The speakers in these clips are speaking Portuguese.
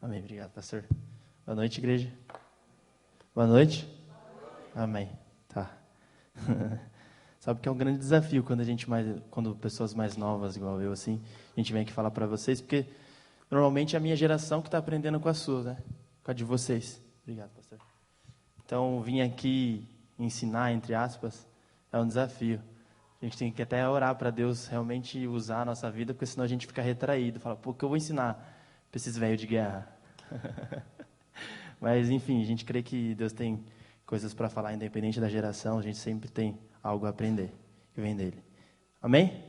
Amém. Obrigado, pastor. Boa noite, igreja. Boa noite. Amém. Tá. Sabe que é um grande desafio quando pessoas mais novas, igual eu, assim, a gente vem aqui falar para vocês, porque normalmente é a minha geração que está aprendendo com a sua, né? Com a de vocês. Obrigado, pastor. Então, vim aqui ensinar, entre aspas, é um desafio. A gente tem que até orar para Deus realmente usar a nossa vida, porque senão a gente fica retraído. Fala, pô, o que eu vou ensinar para esses velhos de guerra? Mas, enfim, a gente crê que Deus tem coisas para falar, independente da geração, a gente sempre tem algo a aprender, que vem dele. Amém?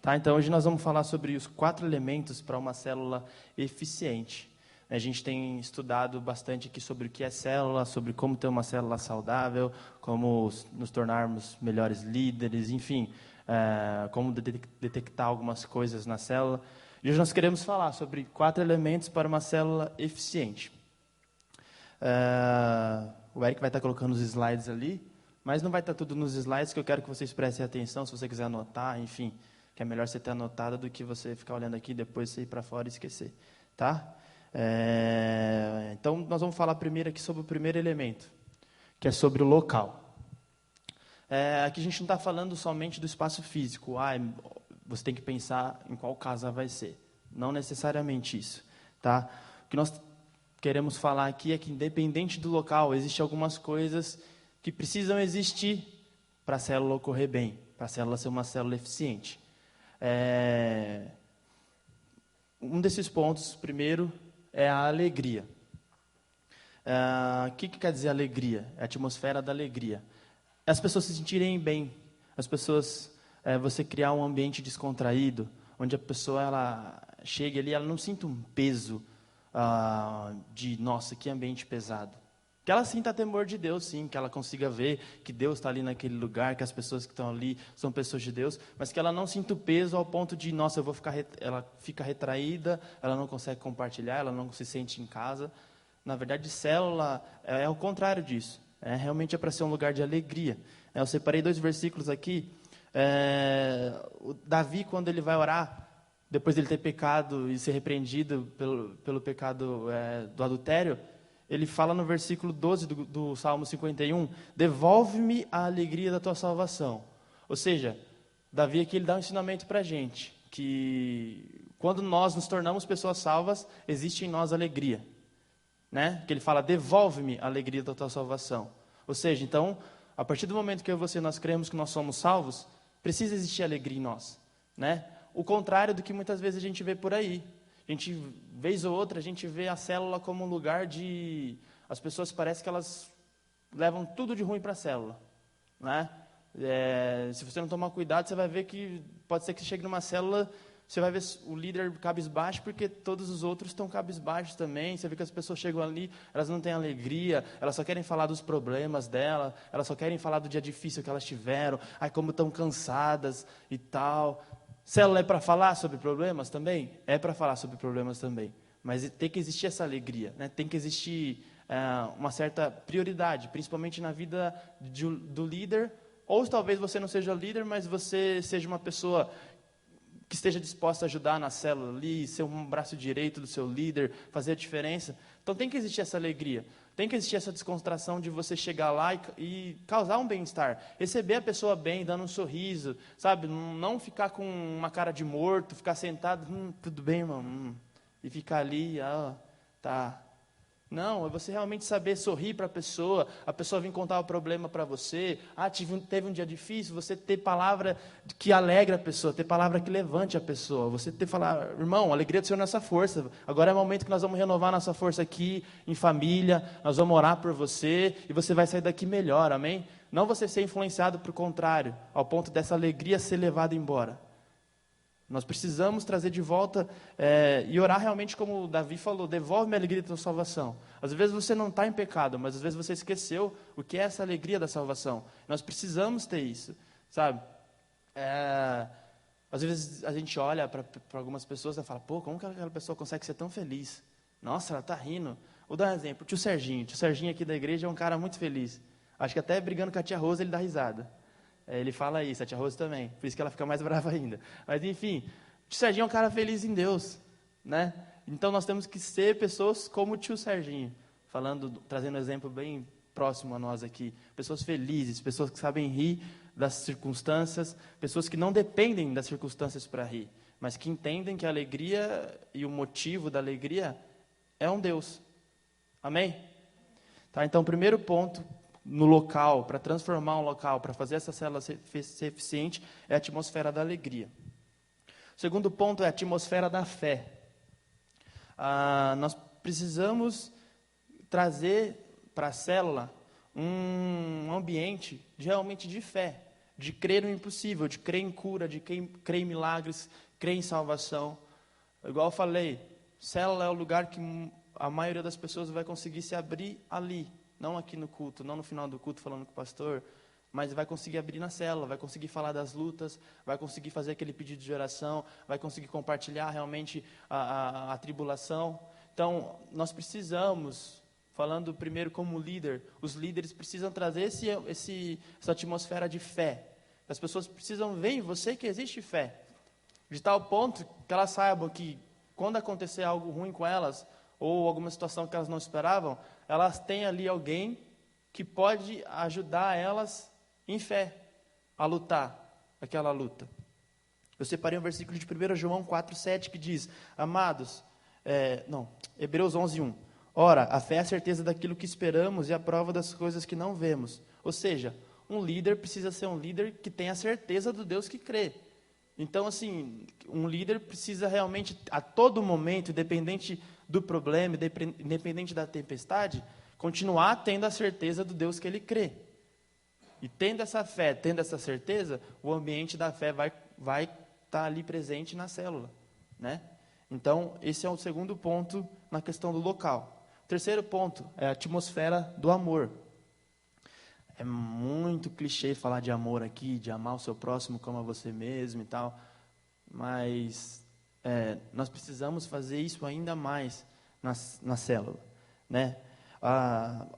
Tá, então hoje nós vamos falar sobre os 4 elementos para uma célula eficiente. A gente tem estudado bastante aqui sobre o que é célula, sobre como ter uma célula saudável, como nos tornarmos melhores líderes, enfim, como detectar algumas coisas na célula. E hoje nós queremos falar sobre 4 elementos para uma célula eficiente. O Eric vai estar colocando os slides ali, mas não vai estar tudo nos slides, que eu quero que vocês prestem atenção, se você quiser anotar, enfim, que é melhor você ter anotado do que você ficar olhando aqui e depois você ir para fora e esquecer, tá? Então, nós vamos falar primeiro aqui sobre o primeiro elemento, que é sobre o local. Aqui a gente não está falando somente do espaço físico, você tem que pensar em qual casa vai ser. Não necessariamente isso, tá? O que nós queremos falar aqui é que, independente do local, existem algumas coisas que precisam existir para a célula ocorrer bem, para a célula ser uma célula eficiente. Um desses pontos, primeiro, é a alegria. O que quer dizer alegria? É a atmosfera da alegria. É as pessoas se sentirem bem, as pessoas, você criar um ambiente descontraído, onde a pessoa ela chega ali, ela não sinta um peso de, nossa, que ambiente pesado. Que ela sinta temor de Deus, sim, que ela consiga ver que Deus está ali naquele lugar, que as pessoas que estão ali são pessoas de Deus, mas que ela não sinta o peso ao ponto de, nossa, ela fica retraída, ela não consegue compartilhar, ela não se sente em casa. Na verdade, célula é o contrário disso. Realmente é para ser um lugar de alegria. Eu separei 2 versículos aqui. O Davi, quando ele vai orar, depois de ele ter pecado e ser repreendido pelo pecado do adultério, ele fala no versículo 12 do Salmo 51, devolve-me a alegria da tua salvação. Ou seja, Davi aqui ele dá um ensinamento para a gente, que quando nós nos tornamos pessoas salvas, existe em nós alegria. Né? Que ele fala, devolve-me a alegria da tua salvação. Ou seja, então, a partir do momento que eu e você nós cremos que nós somos salvos, precisa existir alegria em nós. Né? O contrário do que muitas vezes a gente vê por aí. A gente, vez ou outra, a gente vê a célula como um lugar de... As pessoas parecem que elas levam tudo de ruim para a célula. Né? Se você não tomar cuidado, você vai ver que pode ser que você chegue numa célula, você vai ver o líder cabisbaixo, porque todos os outros estão cabisbaixos também. Você vê que as pessoas chegam ali, elas não têm alegria, elas só querem falar dos problemas dela, elas só querem falar do dia difícil que elas tiveram, como estão cansadas e tal... Célula é para falar sobre problemas também? É para falar sobre problemas também. Mas tem que existir essa alegria, né? Tem que existir uma certa prioridade, principalmente na vida do líder. Ou talvez você não seja líder, mas você seja uma pessoa que esteja disposta a ajudar na célula ali, ser um braço direito do seu líder, fazer a diferença. Então tem que existir essa alegria. Tem que existir essa descontração de você chegar lá e causar um bem-estar. Receber a pessoa bem, dando um sorriso, sabe? Não ficar com uma cara de morto, ficar sentado, tudo bem, irmão? E ficar ali, tá. Não, é você realmente saber sorrir para a pessoa vir contar o problema para você. Teve um dia difícil, você ter palavra que alegra a pessoa, ter palavra que levante a pessoa. Você falar, irmão, a alegria do Senhor é nossa força. Agora é o momento que nós vamos renovar nossa força aqui, em família, nós vamos orar por você, e você vai sair daqui melhor, amém? Não você ser influenciado para o contrário, ao ponto dessa alegria ser levada embora. Nós precisamos trazer de volta e orar realmente como o Davi falou, devolve-me a alegria da tua salvação. Às vezes você não está em pecado, mas às vezes você esqueceu o que é essa alegria da salvação. Nós precisamos ter isso, sabe? Às vezes a gente olha para algumas pessoas e fala, pô, como que aquela pessoa consegue ser tão feliz? Nossa, ela está rindo. Vou dar um exemplo, o tio Serginho aqui da igreja é um cara muito feliz. Acho que até brigando com a tia Rosa ele dá risada. Ele fala isso, a tia Rosa também, por isso que ela fica mais brava ainda. Mas enfim, o Serginho é um cara feliz em Deus, né? Então nós temos que ser pessoas como o tio Serginho, trazendo um exemplo bem próximo a nós aqui. Pessoas felizes, pessoas que sabem rir das circunstâncias, pessoas que não dependem das circunstâncias para rir, mas que entendem que a alegria e o motivo da alegria é um Deus. Amém? Tá, então, o primeiro ponto no local, para transformar um local, para fazer essa célula ser eficiente, é a atmosfera da alegria. O segundo ponto é a atmosfera da fé. Nós precisamos trazer para a célula um ambiente realmente de fé, de crer no impossível, de crer em cura, de crer em milagres, crer em salvação. Igual eu falei, célula é o lugar que a maioria das pessoas vai conseguir se abrir ali, não aqui no culto, não no final do culto falando com o pastor, mas vai conseguir abrir na célula, vai conseguir falar das lutas, vai conseguir fazer aquele pedido de oração, vai conseguir compartilhar realmente a tribulação. Então, nós precisamos, falando primeiro como líder, os líderes precisam trazer essa atmosfera de fé. As pessoas precisam ver em você que existe fé, de tal ponto que elas saibam que quando acontecer algo ruim com elas, ou alguma situação que elas não esperavam, elas têm ali alguém que pode ajudar elas em fé a lutar aquela luta. Eu separei um versículo de 1 João 4,7 que diz: Amados, Hebreus 11:1. Ora, a fé é a certeza daquilo que esperamos e a prova das coisas que não vemos. Ou seja, um líder precisa ser um líder que tenha a certeza do Deus que crê. Então, assim, um líder precisa realmente, a todo momento, independente do problema, independente da tempestade, continuar tendo a certeza do Deus que ele crê. E tendo essa fé, tendo essa certeza, o ambiente da fé vai estar ali presente na célula, né? Então, esse é o segundo ponto na questão do local. O terceiro ponto é a atmosfera do amor. É muito clichê falar de amor aqui, de amar o seu próximo como a você mesmo e tal, mas nós precisamos fazer isso ainda mais na célula, né?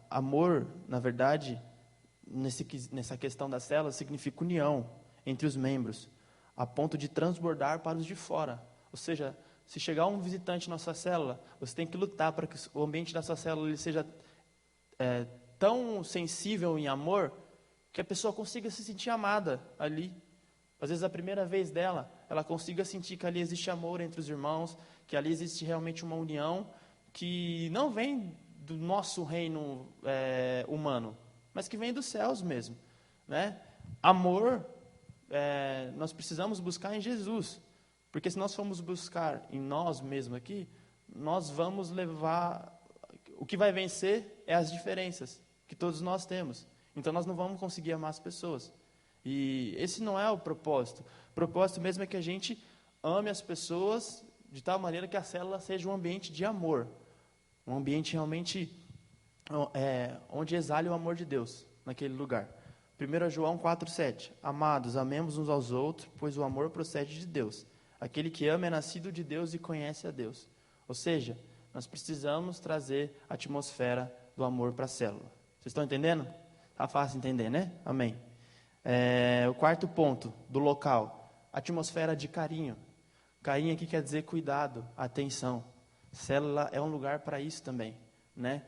Amor, na verdade, nessa questão da célula, significa união entre os membros, a ponto de transbordar para os de fora. Ou seja, se chegar um visitante na sua célula, você tem que lutar para que o ambiente da sua célula ele seja tão sensível em amor, que a pessoa consiga se sentir amada ali. Às vezes, a primeira vez dela, ela consiga sentir que ali existe amor entre os irmãos, que ali existe realmente uma união, que não vem do nosso reino humano, mas que vem dos céus mesmo, né? Amor, nós precisamos buscar em Jesus, porque se nós formos buscar em nós mesmos aqui, nós vamos levar... O que vai vencer é as diferenças que todos nós temos. Então, nós não vamos conseguir amar as pessoas. E esse não é o propósito. O propósito mesmo é que a gente ame as pessoas de tal maneira que a célula seja um ambiente de amor. Um ambiente realmente onde exale o amor de Deus naquele lugar. 1 João 4,7. Amados, amemos uns aos outros, pois o amor procede de Deus. Aquele que ama é nascido de Deus e conhece a Deus. Ou seja, nós precisamos trazer a atmosfera do amor para a célula. Vocês estão entendendo? Está fácil entender, né? Amém. O quarto ponto do local, atmosfera de carinho. Carinho aqui quer dizer cuidado, atenção. Célula é um lugar para isso também, né?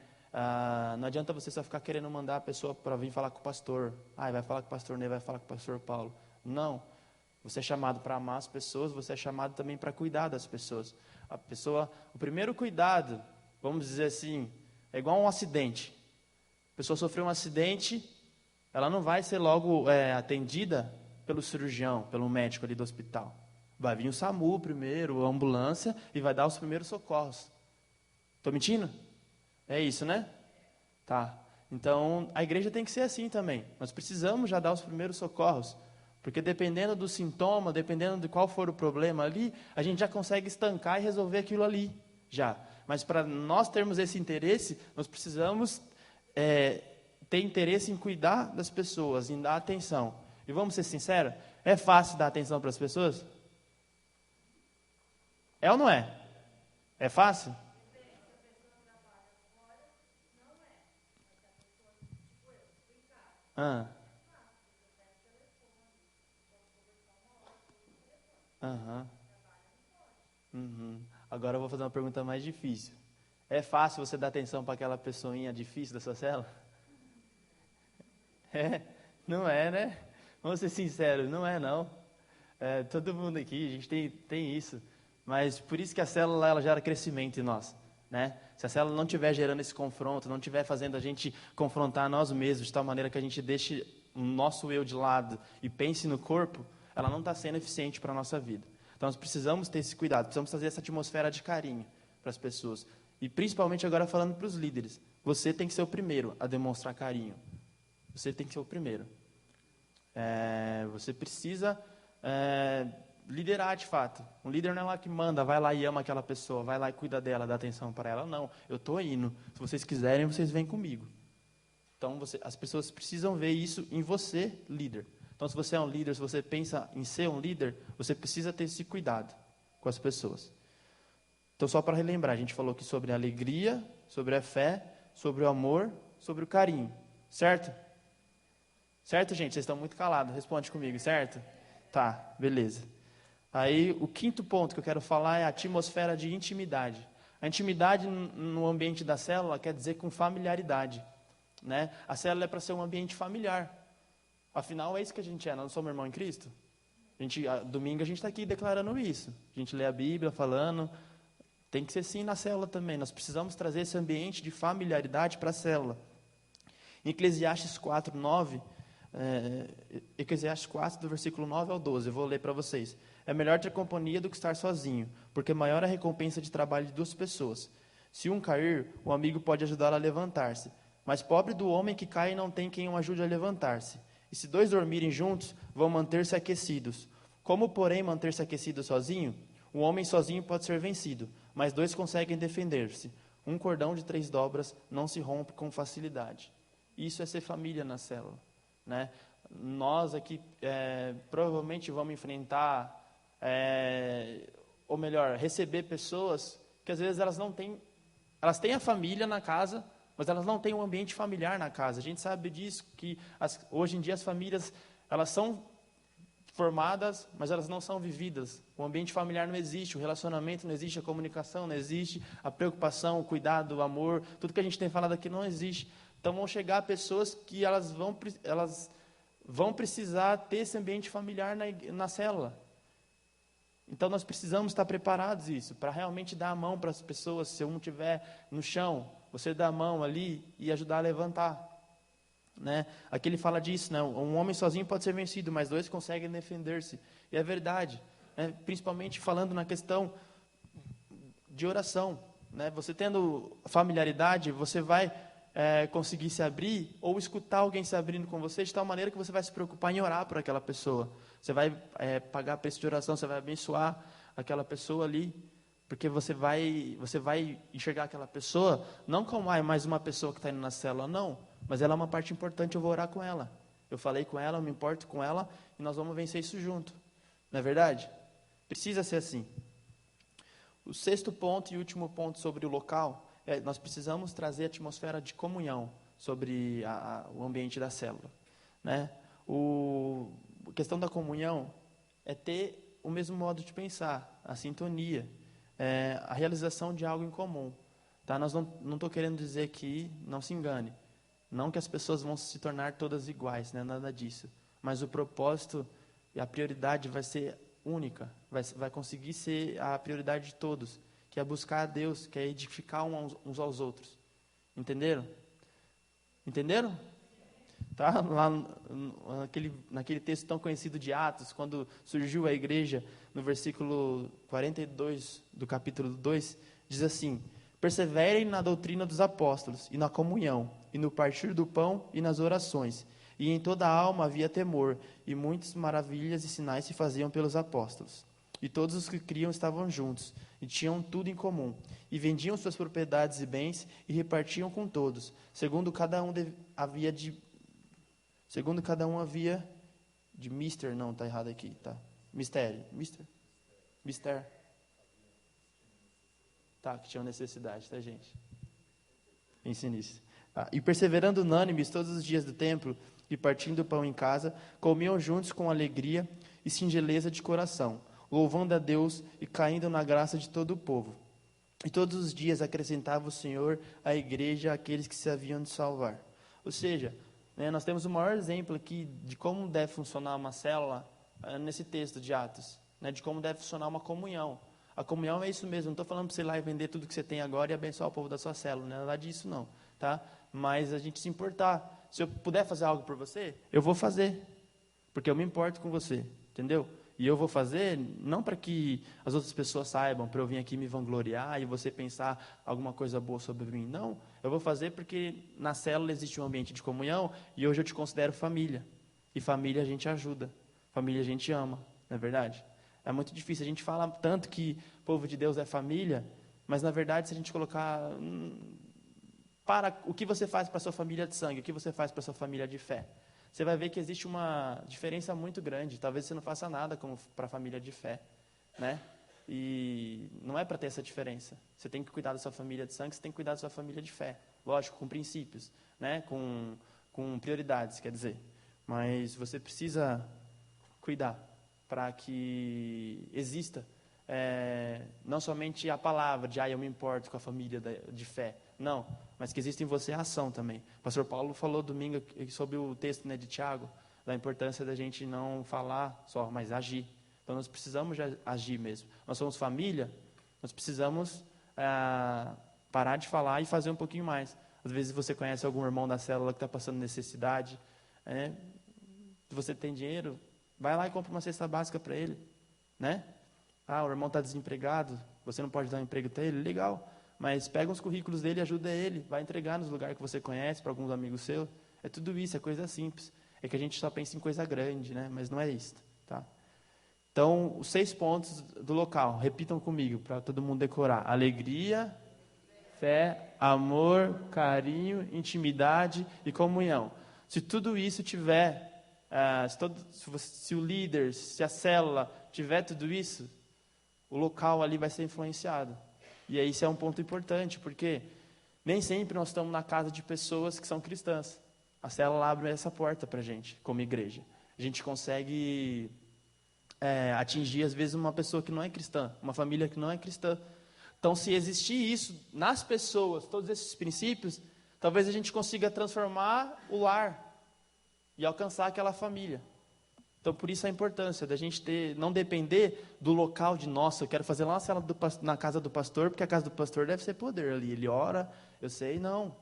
Não adianta você só ficar querendo mandar a pessoa para vir falar com o pastor. Vai falar com o pastor Ney, vai falar com o pastor Paulo. Não. Você é chamado para amar as pessoas, você é chamado também para cuidar das pessoas. O primeiro cuidado, vamos dizer assim, é igual um acidente. A pessoa sofreu um acidente, ela não vai ser logo atendida pelo cirurgião, pelo médico ali do hospital. Vai vir o SAMU primeiro, a ambulância, e vai dar os primeiros socorros. Estou mentindo? É isso, né? Tá. Então, a igreja tem que ser assim também. Nós precisamos já dar os primeiros socorros. Porque dependendo do sintoma, dependendo de qual for o problema ali, a gente já consegue estancar e resolver aquilo ali, já. Mas para nós termos esse interesse, nós precisamos ter interesse em cuidar das pessoas, em dar atenção. E vamos ser sinceros, é fácil dar atenção para as pessoas? É ou não é? É fácil? Aham. Uhum. Agora eu vou fazer uma pergunta mais difícil. É fácil você dar atenção para aquela pessoinha difícil da sua célula? Não é, né? Vamos ser sinceros, não é não. Todo mundo aqui, a gente tem isso. Mas por isso que a célula ela gera crescimento em nós, né? Se a célula não estiver gerando esse confronto, não estiver fazendo a gente confrontar nós mesmos de tal maneira que a gente deixe o nosso eu de lado e pense no corpo, ela não está sendo eficiente para a nossa vida. Então nós precisamos ter esse cuidado, precisamos trazer essa atmosfera de carinho para as pessoas. E principalmente agora falando para os líderes, você tem que ser o primeiro a demonstrar carinho. Você tem que ser o primeiro. Você precisa liderar de fato. Um líder não é lá que manda, vai lá e ama aquela pessoa, vai lá e cuida dela, dá atenção para ela. Não, eu estou indo. Se vocês quiserem, vocês vêm comigo. Então, as pessoas precisam ver isso em você, líder. Então, se você é um líder, se você pensa em ser um líder, você precisa ter esse cuidado com as pessoas. Então, só para relembrar, a gente falou aqui sobre a alegria, sobre a fé, sobre o amor, sobre o carinho. Certo? Certo, gente? Vocês estão muito calados. Responde comigo, certo? Tá, beleza. Aí, o quinto ponto que eu quero falar é a atmosfera de intimidade. A intimidade no ambiente da célula quer dizer com familiaridade, né? A célula é para ser um ambiente familiar. Afinal, é isso que a gente é. Nós não somos irmão em Cristo? Domingo a gente está aqui declarando isso. A gente lê a Bíblia falando. Tem que ser assim na célula também. Nós precisamos trazer esse ambiente de familiaridade para a célula. Em Eclesiastes 4, 9... Eclesiastes 4, do versículo 9 ao 12, eu vou ler para vocês. É melhor ter companhia do que estar sozinho, porque maior é a recompensa de trabalho de duas pessoas. Se um cair, o amigo pode ajudá-lo a levantar-se, mas pobre do homem que cai e não tem quem o ajude a levantar-se. E se dois dormirem juntos, vão manter-se aquecidos. Como, porém, manter-se aquecido sozinho? O homem sozinho pode ser vencido, mas dois conseguem defender-se. Um cordão de 3 dobras não se rompe com facilidade. Isso é ser família na célula. Né? Nós aqui provavelmente vamos enfrentar, ou melhor, receber pessoas que às vezes elas têm a família na casa, mas elas não têm um ambiente familiar na casa. A gente sabe disso, que hoje em dia as famílias, elas são formadas, mas elas não são vividas. O ambiente familiar não existe, o relacionamento não existe, a comunicação não existe, a preocupação, o cuidado, o amor, tudo que a gente tem falado aqui não existe. Então vão chegar pessoas que elas vão precisar ter esse ambiente familiar na célula. Então nós precisamos estar preparados isso, para realmente dar a mão para as pessoas. Se um estiver no chão, você dá a mão ali e ajudar a levantar. Né? Aqui ele fala disso, né? Um homem sozinho pode ser vencido, mas dois conseguem defender-se. E é verdade, né? Principalmente falando na questão de oração. Né? Você tendo familiaridade, você vai conseguir se abrir ou escutar alguém se abrindo com você de tal maneira que você vai se preocupar em orar por aquela pessoa. Você vai pagar preço de oração, você vai abençoar aquela pessoa ali, porque você vai enxergar aquela pessoa não como mais uma pessoa que está indo na célula, não, mas ela é uma parte importante, eu vou orar com ela. Eu falei com ela, eu me importo com ela e nós vamos vencer isso junto. Não é verdade? Precisa ser assim. O sexto ponto e último ponto sobre o local nós precisamos trazer a atmosfera de comunhão sobre o ambiente da célula. Né? A questão da comunhão é ter o mesmo modo de pensar, a sintonia, a realização de algo em comum. Tá? Nós não estou querendo dizer que, não se engane, não que as pessoas vão se tornar todas iguais, né? Nada disso. Mas o propósito e a prioridade vai ser única, vai conseguir ser a prioridade de todos, que é buscar a Deus, que é edificar uns aos outros. Entenderam? Entenderam? Tá? Lá naquele texto tão conhecido de Atos, quando surgiu a igreja, no versículo 42 do capítulo 2, diz assim: perseverem na doutrina dos apóstolos, e na comunhão, e no partir do pão, e nas orações. E em toda a alma havia temor, e muitas maravilhas e sinais se faziam pelos apóstolos. E todos os que criam estavam juntos, e tinham tudo em comum. E vendiam suas propriedades e bens, e repartiam com todos, segundo cada um havia de mister, não, está errado aqui, tá? Mistério, mister. Tá, que tinham necessidade, tá, gente? Ensine isso. E perseverando unânimes todos os dias do templo, e partindo o pão em casa, comiam juntos com alegria e singeleza de coração, louvando a Deus e caindo na graça de todo o povo. E todos os dias acrescentava o Senhor à igreja aqueles que se haviam de salvar. Ou seja, né, nós temos o maior exemplo aqui de como deve funcionar uma célula nesse texto de Atos, né, de como deve funcionar uma comunhão. A comunhão é isso mesmo, não estou falando para você ir lá e vender tudo que você tem agora e abençoar o povo da sua célula, não é nada disso não, tá? Mas a gente se importar, se eu puder fazer algo por você, eu vou fazer, porque eu me importo com você, entendeu? E eu vou fazer não para que as outras pessoas saibam, para eu vir aqui me vangloriar e você pensar alguma coisa boa sobre mim, não, eu vou fazer porque na célula existe um ambiente de comunhão e hoje eu te considero família, e família a gente ajuda, família a gente ama, não é verdade? É muito difícil, a gente fala tanto que o povo de Deus é família, mas na verdade se a gente colocar para o que você faz para a sua família de sangue, o que você faz para a sua família de fé, você vai ver que existe uma diferença muito grande, talvez você não faça nada como para a família de fé, né? E não é para ter essa diferença, você tem que cuidar da sua família de sangue, você tem que cuidar da sua família de fé, lógico, com princípios, né? Com prioridades, quer dizer, mas você precisa cuidar, para que exista não somente a palavra de eu me importo com a família de fé, não, mas que exista em você a ação também. O pastor Paulo falou domingo sobre o texto, né, de Tiago, da importância da gente não falar só, mas agir. Então nós precisamos agir mesmo. Nós somos família, nós precisamos parar de falar e fazer um pouquinho mais. Às vezes você conhece algum irmão da célula que está passando necessidade, se você tem dinheiro, vai lá e compra uma cesta básica para ele, né? O irmão está desempregado, você não pode dar um emprego para ele, legal, mas pega os currículos dele e ajuda ele, vai entregar nos lugares que você conhece, para alguns amigos seus, é tudo isso, é coisa simples, é que a gente só pensa em coisa grande, né? Mas não é isso, tá? Então, os 6 pontos do local, repitam comigo, para todo mundo decorar: alegria, fé, amor, carinho, intimidade e comunhão. Se tudo isso tiver... se o líder, se a célula tiver tudo isso, o local ali vai ser influenciado. E aí isso é um ponto importante, porque nem sempre nós estamos na casa de pessoas que são cristãs. A célula abre essa porta para a gente, como igreja. A gente consegue atingir, às vezes, uma pessoa que não é cristã, uma família que não é cristã. Então, se existir isso nas pessoas, todos esses princípios, talvez a gente consiga transformar o lar e alcançar aquela família. Então, por isso a importância da gente não depender do local de, nossa, eu quero fazer lá na casa do pastor, porque a casa do pastor deve ser poder ali, ele ora, eu sei, não.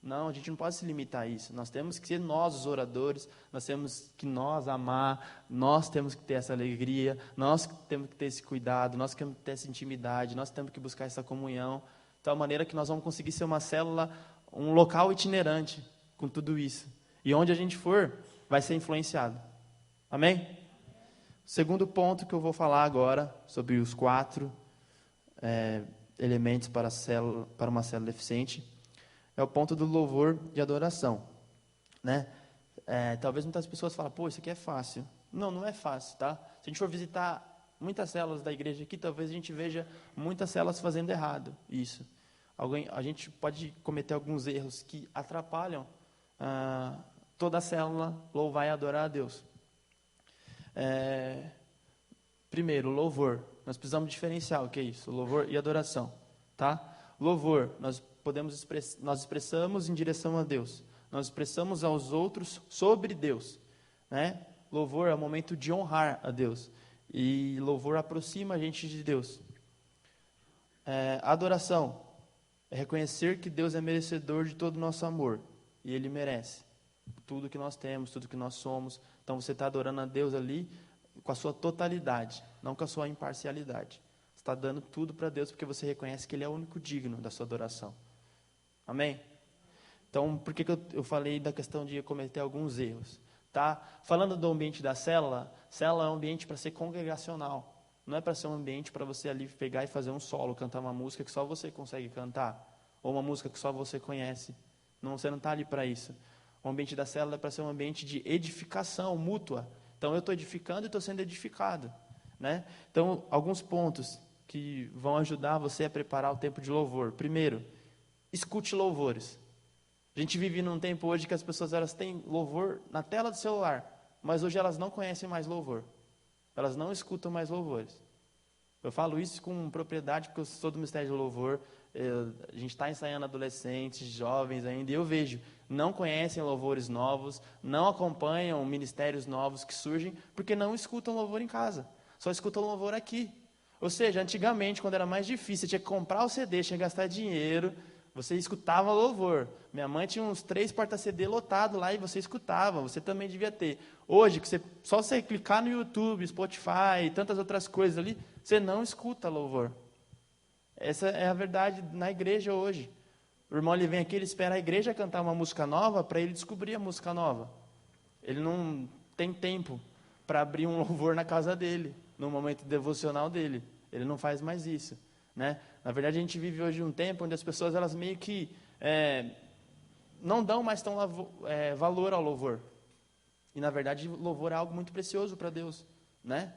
Não, a gente não pode se limitar a isso, nós temos que ser nós os oradores, nós temos que amar, nós temos que ter essa alegria, nós temos que ter esse cuidado, nós temos que ter essa intimidade, nós temos que buscar essa comunhão, de tal maneira que nós vamos conseguir ser uma célula, um local itinerante com tudo isso. E onde a gente for, vai ser influenciado. Amém? O segundo ponto que eu vou falar agora, sobre os 4 elementos para uma célula eficiente, é o ponto do louvor e adoração. Né? Talvez muitas pessoas falem, isso aqui é fácil. Não, não é fácil, tá? Se a gente for visitar muitas células da igreja aqui, talvez a gente veja muitas células fazendo errado isso. A gente pode cometer alguns erros que atrapalham toda a célula louvar e adorar a Deus. Primeiro, louvor. Nós precisamos diferenciar o que é isso, louvor e adoração, tá? Louvor, nós expressamos em direção a Deus. Nós expressamos aos outros sobre Deus, né? Louvor é o momento de honrar a Deus. E louvor aproxima a gente de Deus. Adoração é reconhecer que Deus é merecedor de todo o nosso amor. E Ele merece tudo que nós temos, tudo que nós somos. Então você está adorando a Deus ali com a sua totalidade, não com a sua imparcialidade. Você está dando tudo para Deus porque você reconhece que Ele é o único digno da sua adoração. Amém? Então, por que eu falei da questão de cometer alguns erros? Tá? Falando do ambiente da célula é um ambiente para ser congregacional. Não é para ser um ambiente para você ali pegar e fazer um solo, cantar uma música que só você consegue cantar, ou uma música que só você conhece. Não, você não está ali para isso. O ambiente da célula é para ser um ambiente de edificação mútua. Então, eu estou edificando e estou sendo edificado. Né? Então, alguns pontos que vão ajudar você a preparar o tempo de louvor. Primeiro, escute louvores. A gente vive num tempo hoje que as pessoas elas têm louvor na tela do celular, mas hoje elas não conhecem mais louvor. elas não escutam mais louvores. Eu falo isso com propriedade porque eu sou do Ministério de Louvor, a gente está ensaiando adolescentes, jovens ainda, e eu vejo, não conhecem louvores novos, não acompanham ministérios novos que surgem, porque não escutam louvor em casa, só escutam louvor aqui. Ou seja, antigamente, quando era mais difícil, você tinha que comprar o CD, tinha que gastar dinheiro, você escutava louvor. Minha mãe tinha uns 3 porta-CD lotados lá e você escutava, você também devia ter. Hoje, só você clicar no YouTube, Spotify e tantas outras coisas ali, você não escuta louvor. Essa é a verdade na igreja hoje. O irmão ele vem aqui, ele espera a igreja cantar uma música nova para ele descobrir a música nova. Ele não tem tempo para abrir um louvor na casa dele, no momento devocional dele. Ele não faz mais isso, né? Na verdade, a gente vive hoje um tempo onde as pessoas elas meio que não dão mais tão valor ao louvor. E, na verdade, louvor é algo muito precioso para Deus, né?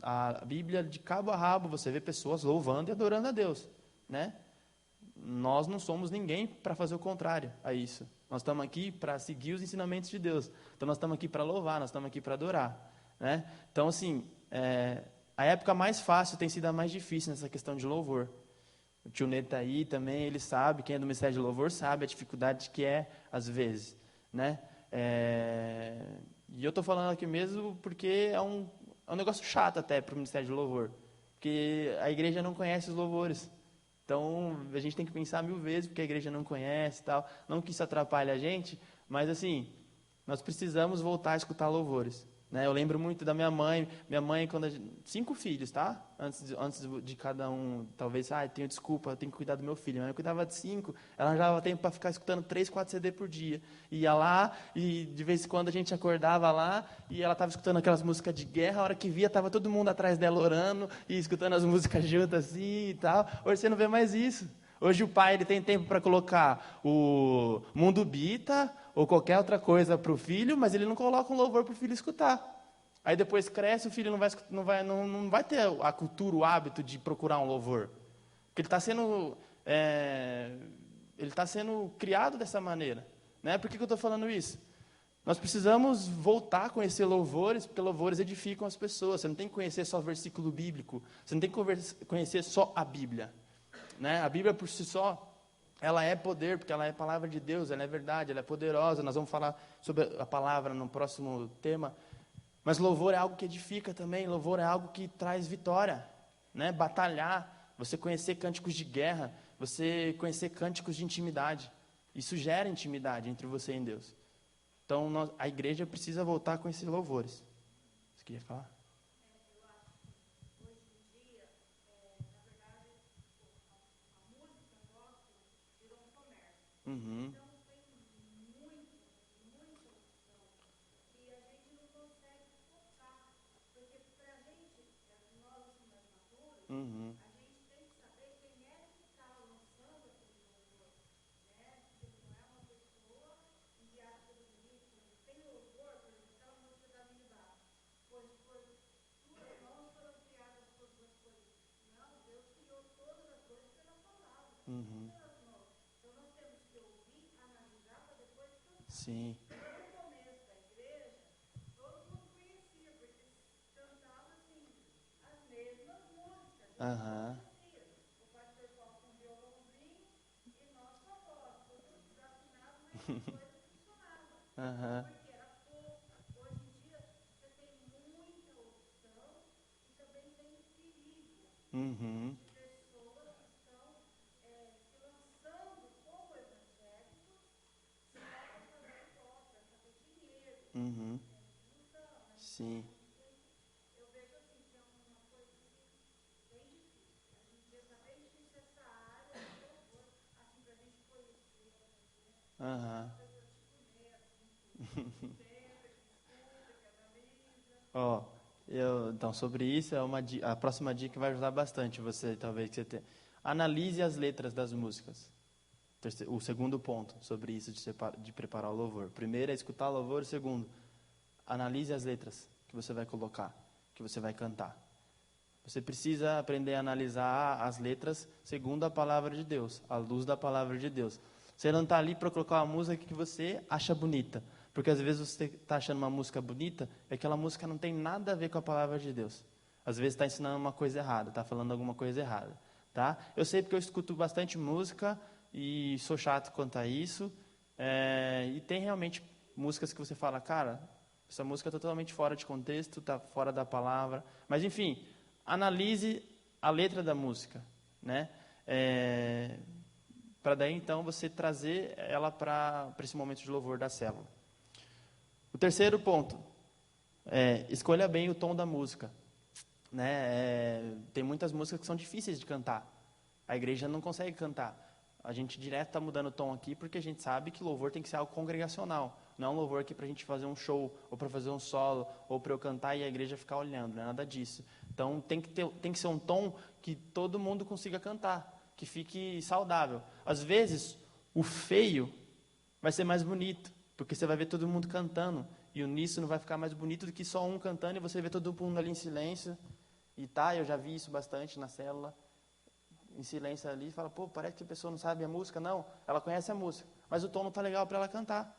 A Bíblia, de cabo a rabo, você vê pessoas louvando e adorando a Deus, né? Nós não somos ninguém para fazer o contrário a isso. Nós estamos aqui para seguir os ensinamentos de Deus. Então, nós estamos aqui para louvar, nós estamos aqui para adorar, né? Então, assim, a época mais fácil tem sido a mais difícil nessa questão de louvor. O tio Neto está aí também, ele sabe, quem é do Ministério de Louvor sabe a dificuldade que é, às vezes, né? E eu estou falando aqui mesmo porque é um negócio chato até para o Ministério de Louvor, porque a igreja não conhece os louvores. Então, a gente tem que pensar 1000 vezes, porque a igreja não conhece e tal. Não que isso atrapalhe a gente, mas assim, nós precisamos voltar a escutar louvores. Né? Eu lembro muito da minha mãe, quando 5 filhos, tá? Antes de cada um, talvez, tenho desculpa, eu tenho que cuidar do meu filho. Minha mãe cuidava de 5, ela arranjava tempo para ficar escutando 3, 4 CD por dia. Ia lá, e de vez em quando a gente acordava lá, e ela estava escutando aquelas músicas de guerra, a hora que via, estava todo mundo atrás dela orando, e escutando as músicas juntas assim e tal. Hoje você não vê mais isso. Hoje o pai ele tem tempo para colocar o Mundo Bita ou qualquer outra coisa para o filho, mas ele não coloca um louvor para o filho escutar. Aí depois cresce, o filho não vai ter a cultura, o hábito de procurar um louvor. Porque ele está sendo criado dessa maneira. Né? Por que eu estou falando isso? Nós precisamos voltar a conhecer louvores, porque louvores edificam as pessoas. Você não tem que conhecer só versículo bíblico, você não tem que conhecer só a Bíblia. Né? A Bíblia por si só, ela é poder, porque ela é palavra de Deus, ela é verdade, ela é poderosa. Nós vamos falar sobre a palavra no próximo tema. Mas louvor é algo que edifica também, louvor é algo que traz vitória. Né? Batalhar, você conhecer cânticos de guerra, você conhecer cânticos de intimidade. Isso gera intimidade entre você e Deus. Então, a igreja precisa voltar a conhecer louvores. Você queria falar? Uhum. Então, tem muita opção. E a gente não consegue focar. Porque para a gente, nós assim, mais maduros, Uhum. a gente tem que saber quem é que está lançando aquele louvor. Né? Porque não é uma pessoa enviada pelo ministro. Tem louvor, por exemplo, aquela música da Minibá. Pois por suas mãos foram criadas todas as coisas. Não, Deus criou todas as coisas pela palavra. Uhum. Sim. No começo da igreja, todo mundo conhecia, porque cantava assim, as mesmas músicas. Aham. O pastor toca um violãozinho e nós com a voz, todos desafinados, mas a coisa funcionava. Aham. Porque era pouco. Hoje em dia, você tem muita opção e também tem perigo. Uhum. Pessoas que estão se lançando como evangélicos, só para fazer voto, para fazer dinheiro. Uhum. Sim. Eu vejo assim, que é uma coisa assim, bem difícil. Hoje em dia está bem difícil essa área de louvor, assim, para a gente conhecer, Aham. uma pessoa tipo meia, assim, que senta, que escuta, que analisa. Então, sobre isso, a próxima dica vai ajudar bastante você, talvez, que você tenha. Analise as letras das músicas. O segundo ponto sobre isso de preparar o louvor. Primeiro é escutar o louvor, o segundo, analise as letras que você vai colocar, que você vai cantar. Você precisa aprender a analisar as letras segundo a palavra de Deus, à luz da palavra de Deus. Você não está ali para colocar uma música que você acha bonita, Porque às vezes você está achando uma música bonita, e aquela música não tem nada a ver com a palavra de Deus. Às vezes está ensinando uma coisa errada, está falando alguma coisa errada. Tá? Eu sei porque eu escuto bastante música e sou chato quanto a isso. E tem realmente músicas que você fala, cara, essa música está totalmente fora de contexto, está fora da palavra. Mas, enfim, analise a letra da música, né? Para daí, então, você trazer ela para esse momento de louvor da célula. O terceiro ponto, escolha bem o tom da música. Né? Tem muitas músicas que são difíceis de cantar. A igreja não consegue cantar. A gente direto está mudando o tom aqui porque a gente sabe que louvor tem que ser algo congregacional. Não é um louvor aqui para a gente fazer um show, ou para fazer um solo, ou para eu cantar e a igreja ficar olhando. Não é nada disso. Então tem que ser um tom que todo mundo consiga cantar, que fique saudável. Às vezes, o feio vai ser mais bonito, porque você vai ver todo mundo cantando. E o uníssono vai ficar mais bonito do que só um cantando e você vê todo mundo ali em silêncio. E eu já vi isso bastante na célula. Em silêncio ali, fala, pô, parece que a pessoa não sabe a música. Não, ela conhece a música, mas o tom não está legal para ela cantar.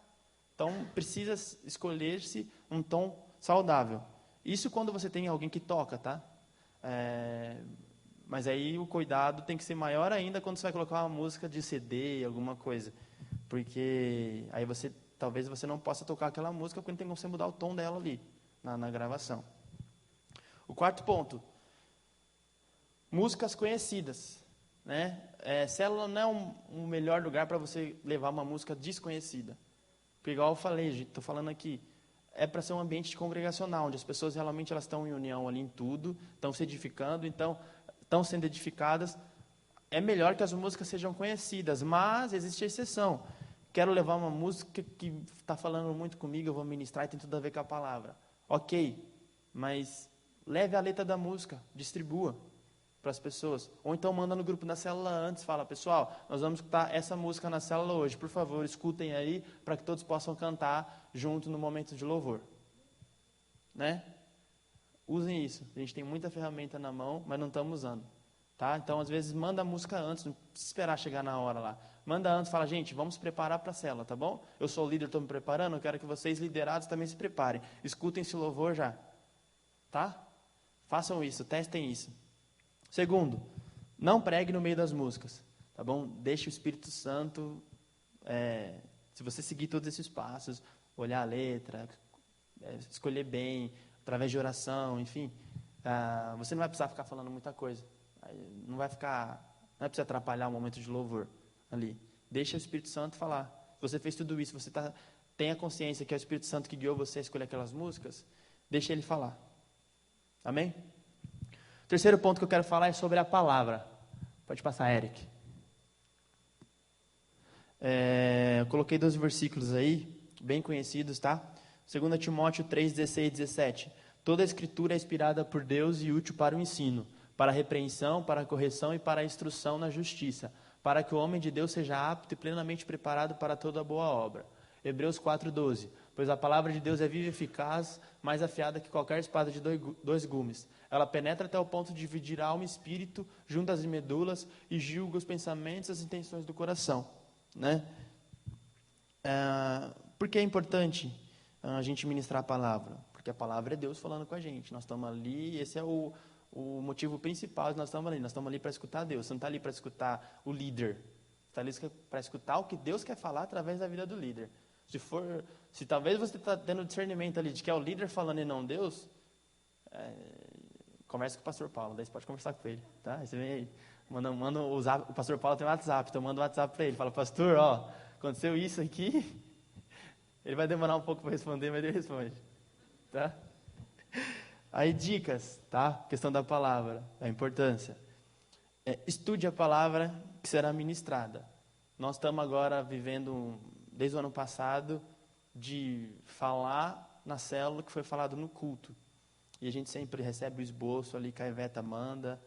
Então, precisa escolher-se um tom saudável. Isso quando você tem alguém que toca, tá? Mas aí o cuidado tem que ser maior ainda quando você vai colocar uma música de CD, alguma coisa. Porque aí talvez você não possa tocar aquela música porque não tem como você mudar o tom dela ali, na gravação. O quarto ponto, músicas conhecidas. Né? Célula não é um melhor lugar para você levar uma música desconhecida. Porque igual eu falei, estou falando aqui, é para ser um ambiente congregacional, onde as pessoas realmente elas estão em união ali em tudo, estão se edificando, então estão sendo edificadas. É melhor que as músicas sejam conhecidas, mas existe exceção. Quero levar uma música que está falando muito comigo, eu vou ministrar e tem tudo a ver com a palavra. Ok, mas leve a letra da música, distribua para as pessoas. Ou então manda no grupo da célula antes, fala, pessoal, nós vamos escutar essa música na célula hoje, por favor, escutem aí, para que todos possam cantar junto no momento de louvor. Né? Usem isso. A gente tem muita ferramenta na mão, mas não estamos usando. Tá? Então, às vezes, manda a música antes, não precisa esperar chegar na hora lá. Manda antes, fala, gente, vamos se preparar para a célula, tá bom? Eu sou o líder, estou me preparando, eu quero que vocês, liderados, também se preparem. Escutem esse louvor já. Tá? Façam isso, testem isso. Segundo, não pregue no meio das músicas, tá bom? Deixe o Espírito Santo, se você seguir todos esses passos, olhar a letra, escolher bem, através de oração, enfim, você não vai precisar ficar falando muita coisa. Não vai precisar atrapalhar o momento de louvor ali. Deixa o Espírito Santo falar. Se você fez tudo isso, você tem a consciência que é o Espírito Santo que guiou você a escolher aquelas músicas, deixa ele falar. Amém? O terceiro ponto que eu quero falar é sobre a palavra. Pode passar, Eric. Eu coloquei 2 versículos aí, bem conhecidos, tá? 2 Timóteo 3, 16 e 17. Toda a escritura é inspirada por Deus e útil para o ensino, para a repreensão, para a correção e para a instrução na justiça, para que o homem de Deus seja apto e plenamente preparado para toda boa obra. Hebreus 4:12. Pois a palavra de Deus é viva e eficaz, mais afiada que qualquer espada de 2 gumes. Ela penetra até o ponto de dividir alma e espírito, juntas e medulas, e julga os pensamentos e as intenções do coração. Né? Por que é importante a gente ministrar a palavra? Porque a palavra é Deus falando com a gente. Nós estamos ali, esse é o motivo principal de nós estamos ali. Nós estamos ali para escutar Deus. Você não está ali para escutar o líder. Você está ali para escutar o que Deus quer falar através da vida do líder. Se talvez você está tendo discernimento ali de que é o líder falando e não Deus, conversa com o pastor Paulo, daí você pode conversar com ele, tá? Aí você vem aí, manda o pastor Paulo tem um WhatsApp, então manda um WhatsApp para ele, fala, pastor, aconteceu isso aqui, ele vai demorar um pouco para responder, mas ele responde, tá? Aí dicas, tá? Questão da palavra, a importância. Estude a palavra que será ministrada. Nós estamos agora vivendo, desde o ano passado, de falar na célula que foi falado no culto. E a gente sempre recebe o esboço ali que a Iveta manda.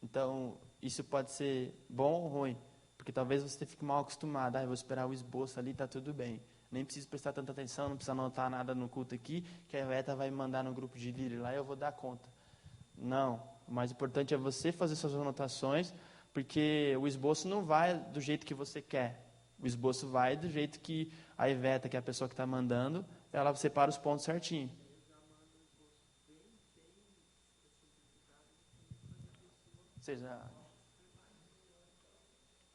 Então, isso pode ser bom ou ruim. Porque talvez você fique mal acostumado. Eu vou esperar o esboço ali, está tudo bem. Nem preciso prestar tanta atenção, não precisa anotar nada no culto aqui, que a Iveta vai me mandar no grupo de líder lá e eu vou dar conta. Não, o mais importante é você fazer suas anotações, porque o esboço não vai do jeito que você quer. O esboço vai do jeito que a Iveta, que é a pessoa que está mandando, ela separa os pontos certinho. Ou seja,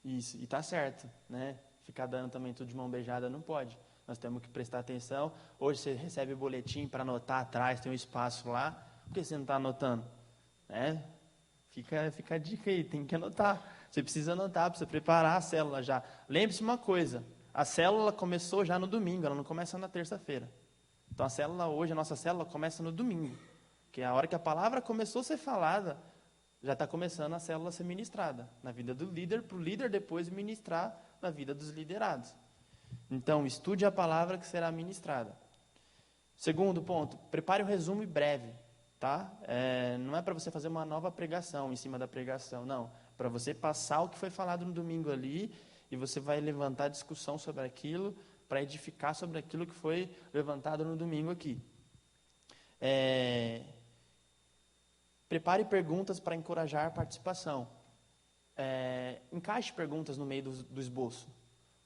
isso, e está certo, né? Ficar dando também tudo de mão beijada não pode. Nós temos que prestar atenção. Hoje você recebe o boletim para anotar atrás, tem um espaço lá. Por que você não está anotando? Né? Fica a dica aí, tem que anotar. Você precisa anotar, precisa preparar a célula já. Lembre-se uma coisa, a célula começou já no domingo, ela não começa na terça-feira. Então a célula hoje, a nossa célula começa no domingo. Que é a hora que a palavra começou a ser falada, já está começando a célula a ser ministrada. Na vida do líder, para o líder depois ministrar na vida dos liderados. Então, estude a palavra que será ministrada. Segundo ponto, prepare um resumo breve. Tá? Não é para você fazer uma nova pregação em cima da pregação, não. Para você passar o que foi falado no domingo ali e você vai levantar discussão sobre aquilo para edificar sobre aquilo que foi levantado no domingo aqui. Prepare perguntas para encorajar a participação. Encaixe perguntas no meio do esboço,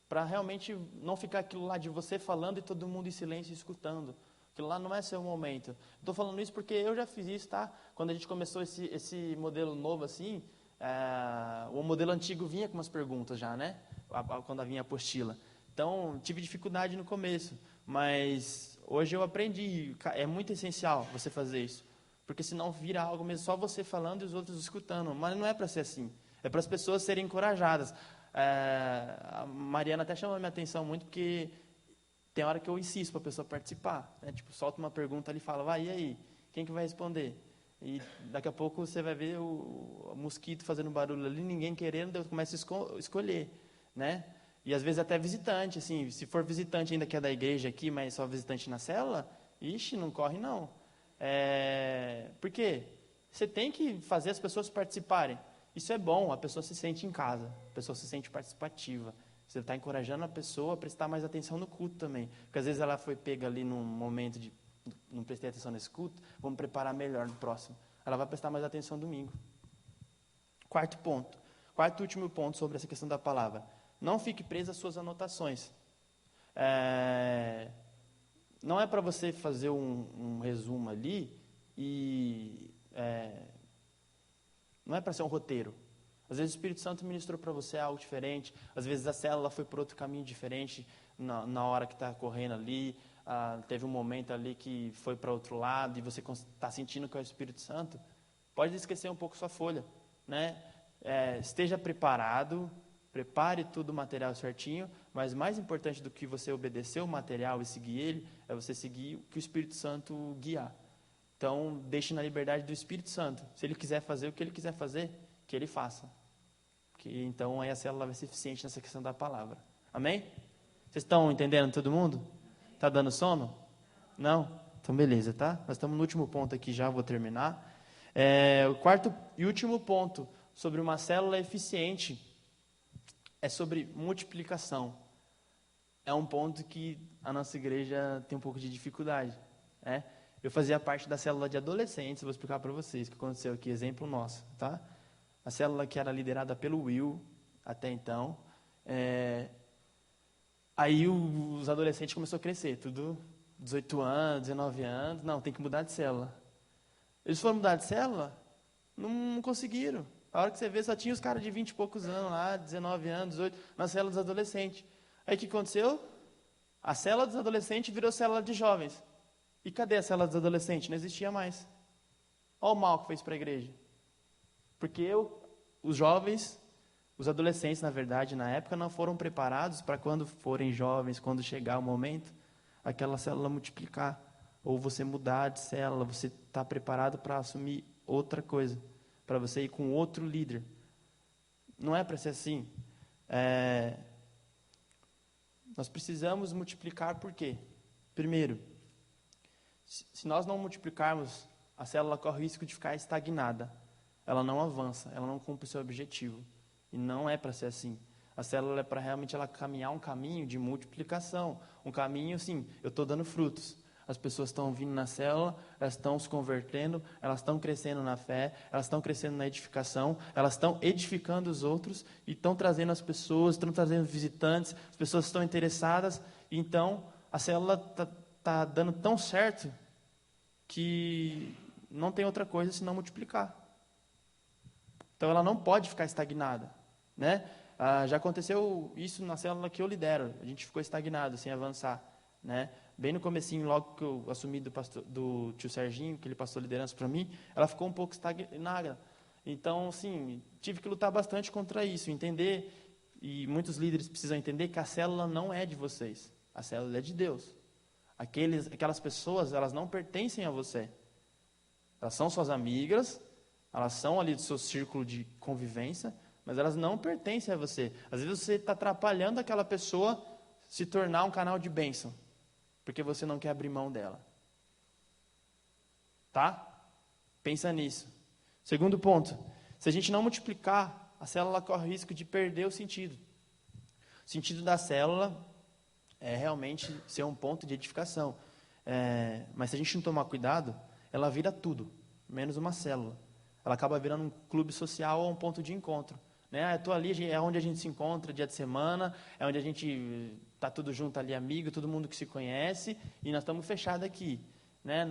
para realmente não ficar aquilo lá de você falando e todo mundo em silêncio escutando. Aquilo lá não é seu momento. Estou falando isso porque eu já fiz isso, tá? Quando a gente começou esse modelo novo assim, o modelo antigo vinha com umas perguntas já, né? Quando vinha a apostila. Então, tive dificuldade no começo, mas hoje eu aprendi. É muito essencial você fazer isso, porque senão vira algo mesmo só você falando e os outros escutando. Mas não é para ser assim. É para as pessoas serem encorajadas. A Mariana até chamou a minha atenção muito, porque tem hora que eu insisto para a pessoa participar. Né? Tipo, solta uma pergunta ali e fala, vai, e aí? Quem que vai responder? E daqui a pouco você vai ver o mosquito fazendo barulho ali, ninguém querendo, eu começo a escolher. Né? E às vezes até visitante, assim, se for visitante ainda que é da igreja aqui, mas só visitante na célula, ixi, não corre não. Por quê? Você tem que fazer as pessoas participarem. Isso é bom, a pessoa se sente em casa, a pessoa se sente participativa. Você está encorajando a pessoa a prestar mais atenção no culto também. Porque às vezes ela foi pega ali num momento de não prestei atenção nesse culto, vamos preparar melhor no próximo. Ela vai prestar mais atenção domingo. Quarto e último ponto sobre essa questão da palavra. Não fique preso às suas anotações. Não é para você fazer um resumo ali e não é para ser um roteiro. Às vezes o Espírito Santo ministrou para você algo diferente, às vezes a célula foi por outro caminho diferente na hora que está correndo ali, teve um momento ali que foi para outro lado e você está sentindo que é o Espírito Santo. Pode esquecer um pouco sua folha, né? Esteja preparado, prepare tudo o material certinho, mas mais importante do que você obedecer o material e seguir ele, é você seguir o que o Espírito Santo guiar. Então, deixe na liberdade do Espírito Santo. Se ele quiser fazer o que ele quiser fazer, que ele faça. Então, aí a célula vai ser eficiente nessa questão da palavra. Amém? Vocês estão entendendo todo mundo? Está dando sono? Não? Então, beleza, tá? Nós estamos no último ponto aqui já, vou terminar. O quarto e último ponto sobre uma célula eficiente é sobre multiplicação. É um ponto que a nossa igreja tem um pouco de dificuldade. Eu fazia parte da célula de adolescentes, vou explicar para vocês o que aconteceu aqui, exemplo nosso, tá? A célula que era liderada pelo Will, até então. Aí os adolescentes começaram a crescer, tudo 18 anos, 19 anos. Não, tem que mudar de célula. Eles foram mudar de célula? Não conseguiram. A hora que você vê, só tinha os caras de 20 e poucos anos lá, 19 anos, 18, na célula dos adolescentes. Aí o que aconteceu? A célula dos adolescentes virou célula de jovens. E cadê a célula dos adolescentes? Não existia mais. Olha o mal que fez para a igreja. Porque os jovens, os adolescentes, na verdade, na época, não foram preparados para quando forem jovens, quando chegar o momento, aquela célula multiplicar. Ou você mudar de célula, você está preparado para assumir outra coisa, para você ir com outro líder. Não é para ser assim. Nós precisamos multiplicar por quê? Primeiro, se nós não multiplicarmos, a célula corre o risco de ficar estagnada. Ela não avança, ela não cumpre o seu objetivo. E não é para ser assim. A célula é para realmente ela caminhar um caminho de multiplicação. Um caminho, assim, eu estou dando frutos. as pessoas estão vindo na célula, elas estão se convertendo, elas estão crescendo na fé, elas estão crescendo na edificação, elas estão edificando os outros e estão trazendo as pessoas, estão trazendo visitantes, as pessoas estão interessadas. Então, a célula tá dando tão certo que não tem outra coisa senão multiplicar. Então, ela não pode ficar estagnada, né? Já aconteceu isso na célula que eu lidero. A gente ficou estagnado, sem avançar, né? Bem no comecinho, logo que eu assumi do tio Serginho, que ele passou liderança para mim, ela ficou um pouco estagnada. Então, assim, tive que lutar bastante contra isso, entender, e muitos líderes precisam entender que a célula não é de vocês, a célula é de Deus. Aquelas pessoas, elas não pertencem a você. Elas são suas amigas, elas são ali do seu círculo de convivência, mas elas não pertencem a você. Às vezes você está atrapalhando aquela pessoa se tornar um canal de bênção, porque você não quer abrir mão dela. Tá? Pensa nisso. Segundo ponto, se a gente não multiplicar, a célula corre o risco de perder o sentido. O sentido da célula é realmente ser um ponto de edificação. Mas se a gente não tomar cuidado, ela vira tudo, menos uma célula. Ela acaba virando um clube social ou um ponto de encontro. Eu estou ali, é onde a gente se encontra dia de semana, é onde a gente está tudo junto ali, amigo, todo mundo que se conhece, e nós estamos fechados aqui.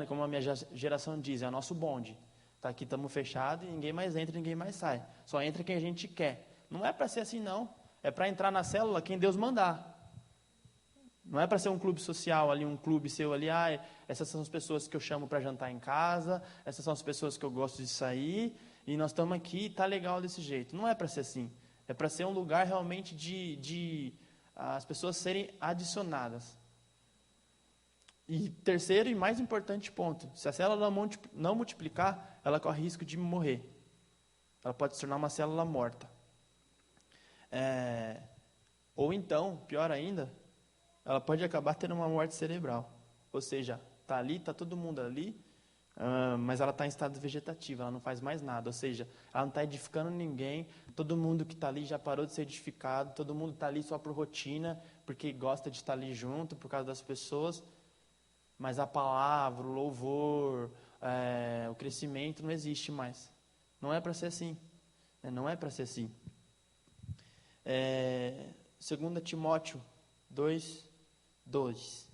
Como a minha geração diz, é o nosso bonde. Está aqui, estamos fechados, e ninguém mais entra, ninguém mais sai. Só entra quem a gente quer. Não é para ser assim, não. É para entrar na célula quem Deus mandar. Não é para ser um clube social ali, um clube seu ali, essas são as pessoas que eu chamo para jantar em casa, essas são as pessoas que eu gosto de sair, e nós estamos aqui, está legal desse jeito. Não é para ser assim. É para ser um lugar realmente de as pessoas serem adicionadas. E terceiro e mais importante ponto, se a célula não multiplicar, ela corre risco de morrer. Ela pode se tornar uma célula morta. Ou então, pior ainda, ela pode acabar tendo uma morte cerebral. Ou seja, está ali, está todo mundo ali, mas ela está em estado vegetativo, ela não faz mais nada. Ou seja, ela não está edificando ninguém, todo mundo que está ali já parou de ser edificado, todo mundo está ali só por rotina, porque gosta de estar ali junto, por causa das pessoas, mas a palavra, o louvor, o crescimento não existe mais. Não é para ser assim. Não é para ser assim. 2 Timóteo 2:2.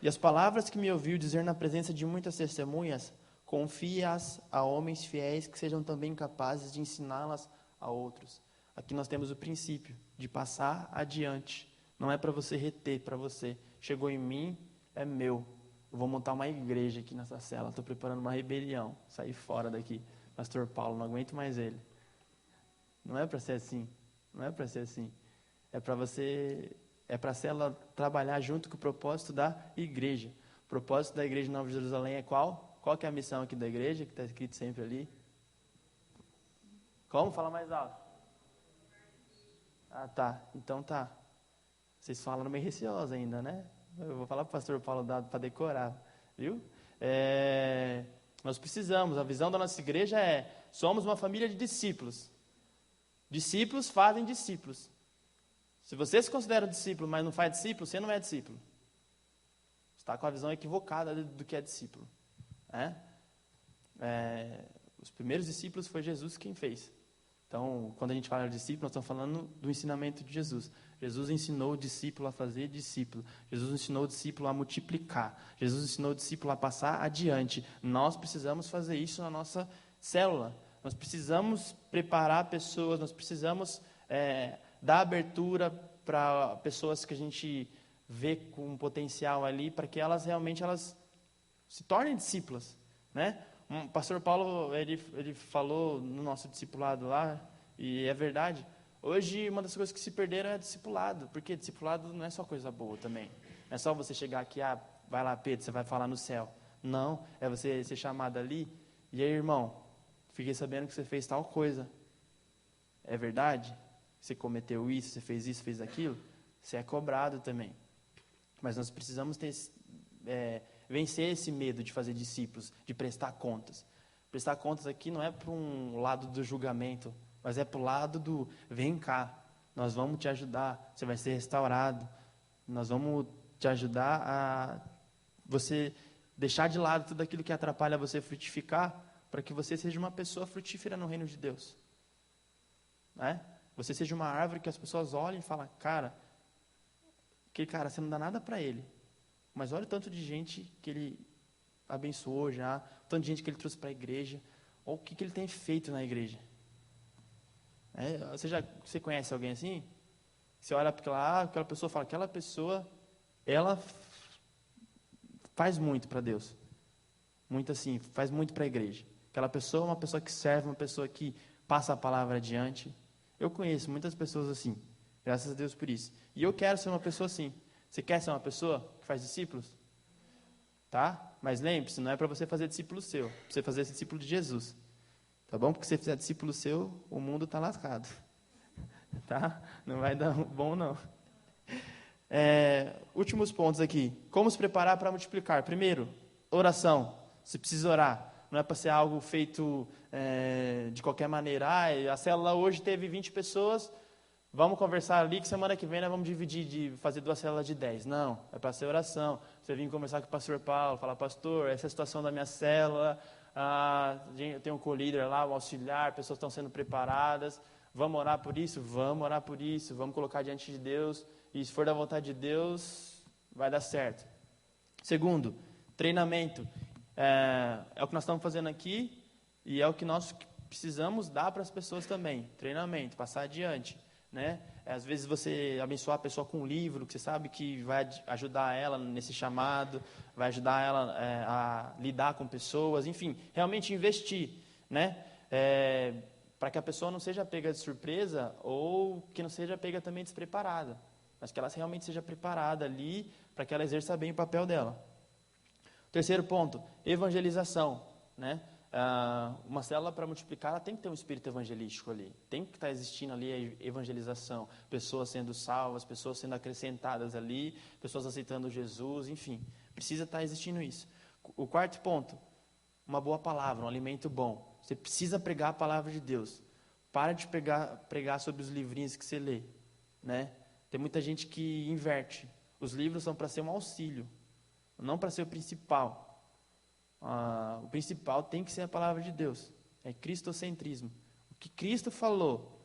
E as palavras que me ouviu dizer na presença de muitas testemunhas, confie-as a homens fiéis que sejam também capazes de ensiná-las a outros. Aqui nós temos o princípio de passar adiante. Não é para você reter, para você. Chegou em mim, é meu. Eu vou montar uma igreja aqui nessa cela. Estou preparando uma rebelião. Sair fora daqui. Pastor Paulo, não aguento mais ele. Não é para ser assim. Não é para ser assim. É para você... É para a célula trabalhar junto com o propósito da igreja. O propósito da igreja de Nova Jerusalém é qual? Qual que é a missão aqui da igreja, que está escrito sempre ali? Como? Fala mais alto. Tá. Então tá. Vocês falaram meio receosos ainda, né? Eu vou falar para o pastor Paulo Dado para decorar. Viu? Nós precisamos, a visão da nossa igreja somos uma família de discípulos. Discípulos fazem discípulos. Se você se considera discípulo, mas não faz discípulo, você não é discípulo. Você está com a visão equivocada do que é discípulo. Os primeiros discípulos foi Jesus quem fez. Então, quando a gente fala de discípulo, nós estamos falando do ensinamento de Jesus. Jesus ensinou o discípulo a fazer discípulo. Jesus ensinou o discípulo a multiplicar. Jesus ensinou o discípulo a passar adiante. Nós precisamos fazer isso na nossa célula. Nós precisamos preparar pessoas, nós precisamos... dar abertura para pessoas que a gente vê com potencial ali, para que elas realmente se tornem discípulas, O pastor Paulo, ele falou no nosso discipulado lá, e é verdade, hoje uma das coisas que se perderam é discipulado, porque discipulado não é só coisa boa também, não é só você chegar aqui, vai lá Pedro, você vai falar no céu, não, é você ser chamado ali, e aí irmão, fiquei sabendo que você fez tal coisa, é verdade? Você cometeu isso, você fez isso, fez aquilo, você é cobrado também. Mas nós precisamos vencer esse medo de fazer discípulos, de prestar contas. Prestar contas aqui não é para um lado do julgamento, mas é para o lado do, vem cá, nós vamos te ajudar, você vai ser restaurado, nós vamos te ajudar a você deixar de lado tudo aquilo que atrapalha você frutificar, para que você seja uma pessoa frutífera no reino de Deus. Né? Você seja uma árvore que as pessoas olhem e falam, cara, aquele cara, você não dá nada para ele, mas olha o tanto de gente que ele abençoou já, o tanto de gente que ele trouxe para a igreja, ou o que ele tem feito na igreja. Você conhece alguém assim? Você olha para aquela pessoa e fala, aquela pessoa, ela faz muito para Deus. Muito assim, faz muito para a igreja. Aquela pessoa é uma pessoa que serve, uma pessoa que passa a palavra adiante. Eu conheço muitas pessoas assim, graças a Deus por isso. E eu quero ser uma pessoa assim. Você quer ser uma pessoa que faz discípulos? Tá? Mas lembre-se, não é para você fazer discípulo seu, é para você fazer discípulo de Jesus. Tá bom? Porque se você fizer discípulo seu, o mundo está lascado. Tá? Não vai dar bom, não. Últimos pontos aqui. Como se preparar para multiplicar? Primeiro, oração. Você precisa orar. Não é para ser algo feito de qualquer maneira. A célula hoje teve 20 pessoas, vamos conversar ali que semana que vem nós vamos dividir, fazer 2 células de 10. Não, é para ser oração. Você vir conversar com o pastor Paulo, falar, pastor, essa é a situação da minha célula, eu tenho um co-líder lá, um auxiliar, pessoas estão sendo preparadas, vamos orar por isso? Vamos orar por isso, vamos colocar diante de Deus, e se for da vontade de Deus, vai dar certo. Segundo, treinamento. É o que nós estamos fazendo aqui e é o que nós precisamos dar para as pessoas também. Treinamento, passar adiante. Né? Às vezes você abençoar a pessoa com um livro, que você sabe que vai ajudar ela nesse chamado, vai ajudar ela a lidar com pessoas, enfim, realmente investir. Né? Para que a pessoa não seja pega de surpresa ou que não seja pega também despreparada. Mas que ela realmente seja preparada ali para que ela exerça bem o papel dela. Terceiro ponto, evangelização, né? Uma célula para multiplicar, ela tem que ter um espírito evangelístico ali, tem que estar existindo ali a evangelização, pessoas sendo salvas, pessoas sendo acrescentadas ali, pessoas aceitando Jesus, enfim, precisa estar existindo isso. O quarto ponto, uma boa palavra, um alimento bom. Você precisa pregar a palavra de Deus. Para de pregar sobre os livrinhos que você lê, né? Tem muita gente que inverte. Os livros são para ser um auxílio, não para ser o principal. O principal tem que ser a palavra de Deus. É cristocentrismo. O que Cristo falou,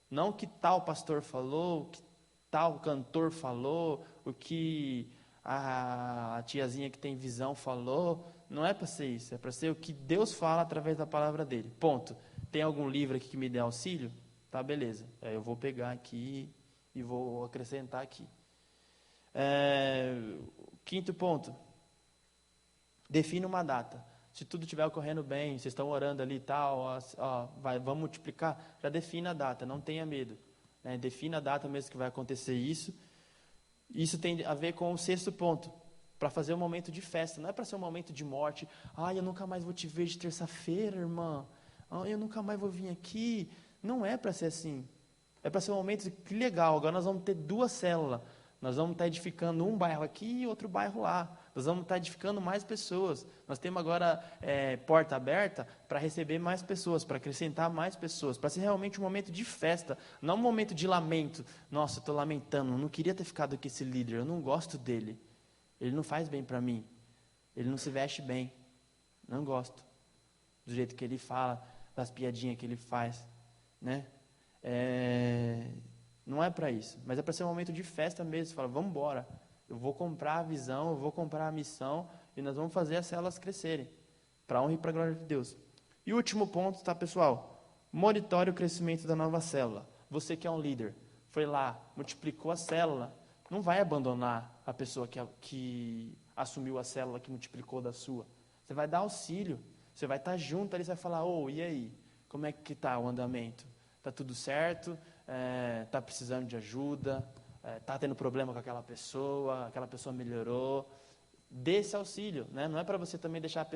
não o que tal pastor falou, o que tal cantor falou, o que a tiazinha que tem visão falou. Não é para ser isso, é para ser o que Deus fala através da palavra dele. Ponto. Tem algum livro aqui que me dê auxílio? Tá, beleza. Eu vou pegar aqui e vou acrescentar aqui. Quinto ponto. Defina uma data. Se tudo estiver ocorrendo bem, vocês estão orando ali e tal, vamos multiplicar, já defina a data, não tenha medo. Né? Defina a data mesmo que vai acontecer isso. Isso tem a ver com o sexto ponto, para fazer um momento de festa, não é para ser um momento de morte. Eu nunca mais vou te ver de terça-feira, irmã. Eu nunca mais vou vir aqui. Não é para ser assim. É para ser um momento, que legal, agora nós vamos ter 2 células. Nós vamos estar edificando um bairro aqui e outro bairro lá. Nós vamos estar edificando mais pessoas. Nós temos agora porta aberta para receber mais pessoas, para acrescentar mais pessoas, para ser realmente um momento de festa, não um momento de lamento. Nossa, eu estou lamentando, eu não queria ter ficado com esse líder, eu não gosto dele. Ele não faz bem para mim. Ele não se veste bem. Não gosto do jeito que ele fala, das piadinhas que ele faz. Né? Não é para isso, mas é para ser um momento de festa mesmo. Você fala, vamos embora. Eu vou comprar a visão, eu vou comprar a missão e nós vamos fazer as células crescerem, para a honra e para a glória de Deus. E o último ponto, tá, pessoal? Monitore o crescimento da nova célula. Você que é um líder, foi lá, multiplicou a célula, não vai abandonar a pessoa que assumiu a célula, que multiplicou da sua. Você vai dar auxílio, você vai estar junto ali, você vai falar, e aí? Como é que está o andamento? Está tudo certo? Está precisando de ajuda? Está tendo problema com aquela pessoa melhorou? Dê esse auxílio, né? Não é para você também deixar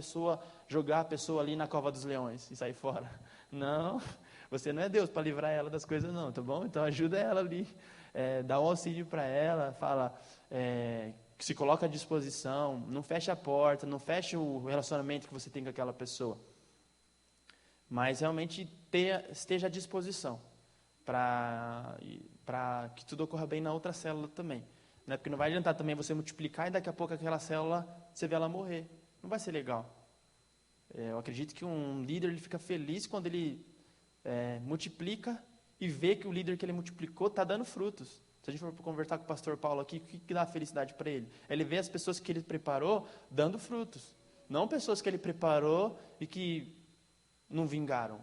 jogar a pessoa ali na cova dos leões e sair fora. Não, você não é Deus para livrar ela das coisas não, tá bom? Então ajuda ela ali, dá um auxílio para ela, fala, se coloca à disposição, não feche a porta, não feche o relacionamento que você tem com aquela pessoa. Mas realmente esteja à disposição para que tudo ocorra bem na outra célula também. Né? Porque não vai adiantar também você multiplicar e daqui a pouco aquela célula, você vê ela morrer. Não vai ser legal. Eu acredito que um líder ele fica feliz quando ele multiplica e vê que o líder que ele multiplicou está dando frutos. Se a gente for conversar com o pastor Paulo aqui, o que dá felicidade para ele? Ele vê as pessoas que ele preparou dando frutos. Não pessoas que ele preparou e que não vingaram.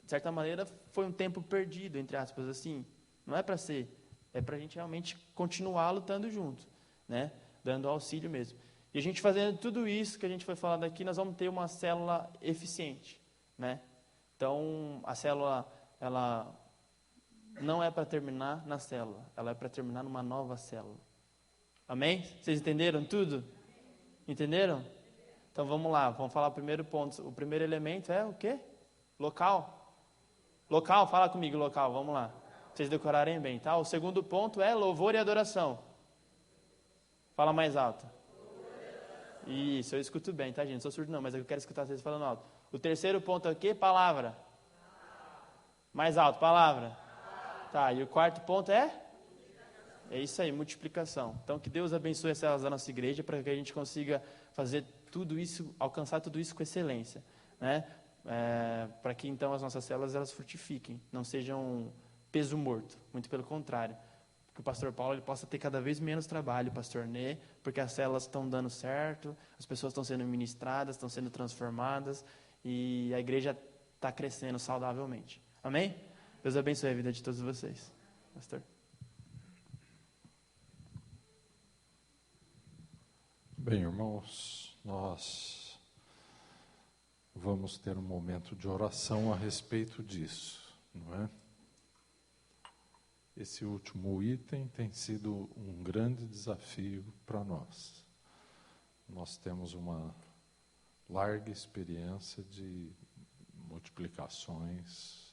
De certa maneira, foi um tempo perdido, entre aspas, assim. Não é para ser. É para a gente realmente continuar lutando junto, né? Dando auxílio mesmo. E a gente fazendo tudo isso que a gente foi falando aqui, nós vamos ter uma célula eficiente, né? Então, a célula, ela não é para terminar na célula, ela é para terminar numa nova célula. Amém? Vocês entenderam tudo? Entenderam? Então, vamos lá, vamos falar o primeiro ponto. O primeiro elemento é o quê? Local. Local, fala comigo, local, vamos lá. Pra vocês decorarem bem, tá? O segundo ponto é louvor e adoração. Fala mais alto. Isso, eu escuto bem, tá, gente? Não sou surdo não, mas eu quero escutar vocês falando alto. O terceiro ponto é o quê? Palavra. Mais alto, palavra. Tá, e o quarto ponto é? É isso aí, multiplicação. Então, que Deus abençoe as células da nossa igreja para que a gente consiga fazer tudo isso, alcançar tudo isso com excelência, né? Para que então as nossas células elas frutifiquem, não sejam peso morto, muito pelo contrário. Que o pastor Paulo ele possa ter cada vez menos trabalho, o pastor Nê, porque as células estão dando certo, as pessoas estão sendo ministradas, estão sendo transformadas e a igreja está crescendo saudavelmente. Amém? Deus abençoe a vida de todos vocês. Pastor. Bem, irmãos, nós vamos ter um momento de oração a respeito disso, não é? Esse último item tem sido um grande desafio para nós. Nós temos uma larga experiência de multiplicações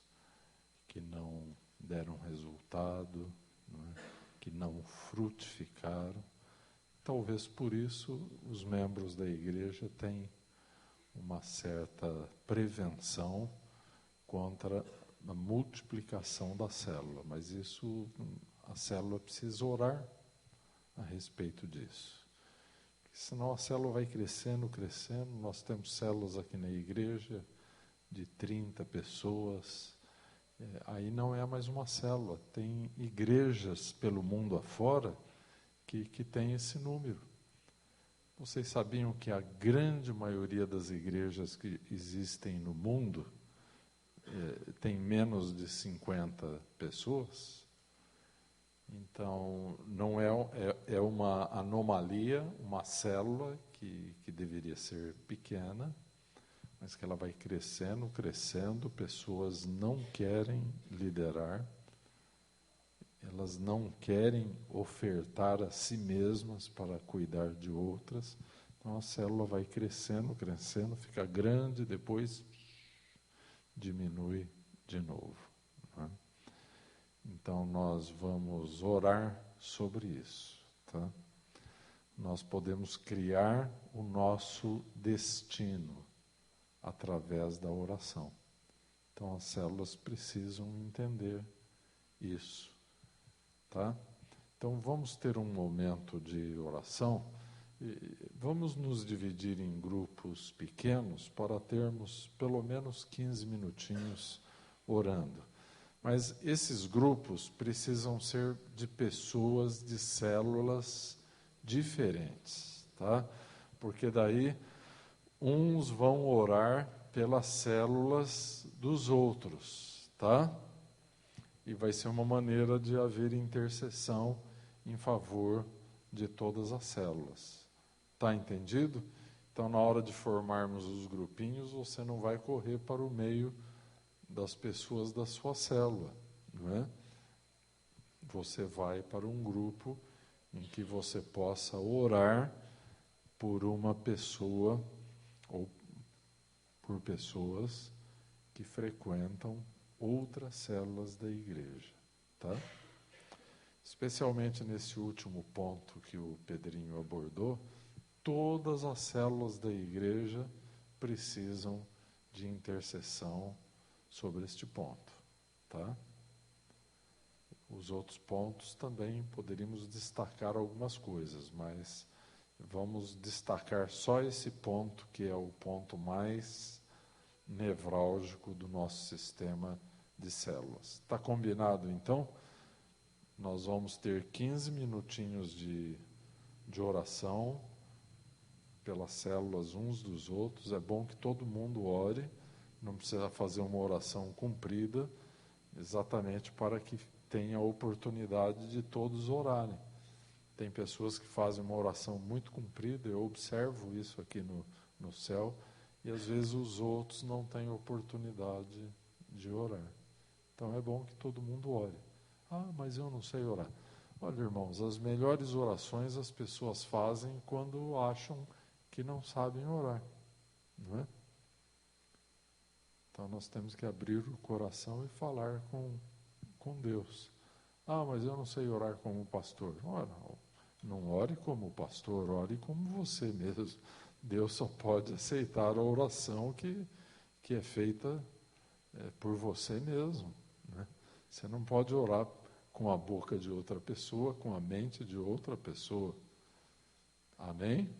que não deram resultado, não é? Que não frutificaram. Talvez por isso os membros da igreja têm uma certa prevenção contra a multiplicação da célula, mas isso, a célula precisa orar a respeito disso. Porque senão a célula vai crescendo, crescendo. Nós temos células aqui na igreja de 30 pessoas, aí não é mais uma célula. Tem igrejas pelo mundo afora que tem esse número. Vocês sabiam que a grande maioria das igrejas que existem no mundo tem menos de 50 pessoas? Então, não é uma anomalia, uma célula que deveria ser pequena, mas que ela vai crescendo, crescendo, pessoas não querem liderar, elas não querem ofertar a si mesmas para cuidar de outras. Então a célula vai crescendo, crescendo, fica grande, depois diminui de novo, não é? Então nós vamos orar sobre isso, tá? Nós podemos criar o nosso destino através da oração. Então as células precisam entender isso, tá? Então vamos ter um momento de oração e vamos nos dividir em grupos pequenos para termos pelo menos 15 minutinhos orando. Mas esses grupos precisam ser de pessoas de células diferentes, tá? Porque daí uns vão orar pelas células dos outros, tá? E vai ser uma maneira de haver intercessão em favor de todas as células. Tá entendido? Então, na hora de formarmos os grupinhos, você não vai correr para o meio das pessoas da sua célula, não é? Você vai para um grupo em que você possa orar por uma pessoa ou por pessoas que frequentam outras células da igreja, tá? Especialmente nesse último ponto que o Pedrinho abordou, todas as células da igreja precisam de intercessão sobre este ponto, tá? Os outros pontos também poderíamos destacar algumas coisas, mas vamos destacar só esse ponto, que é o ponto mais nevrálgico do nosso sistema de células. Está combinado, então? Nós vamos ter 15 minutinhos de oração pelas células uns dos outros. É bom que todo mundo ore, não precisa fazer uma oração comprida, exatamente para que tenha a oportunidade de todos orarem. Tem pessoas que fazem uma oração muito comprida, eu observo isso aqui no céu, e às vezes os outros não têm oportunidade de orar. Então é bom que todo mundo ore. Ah, mas eu não sei orar. Olha, irmãos, as melhores orações as pessoas fazem quando acham que não sabem orar, não é? Então nós temos que abrir o coração e falar com Deus. Ah, mas eu não sei orar como pastor. Ora, não ore como pastor, ore como você mesmo. Deus só pode aceitar a oração que é feita por você mesmo, né? Você não pode orar com a boca de outra pessoa, com a mente de outra pessoa. Amém?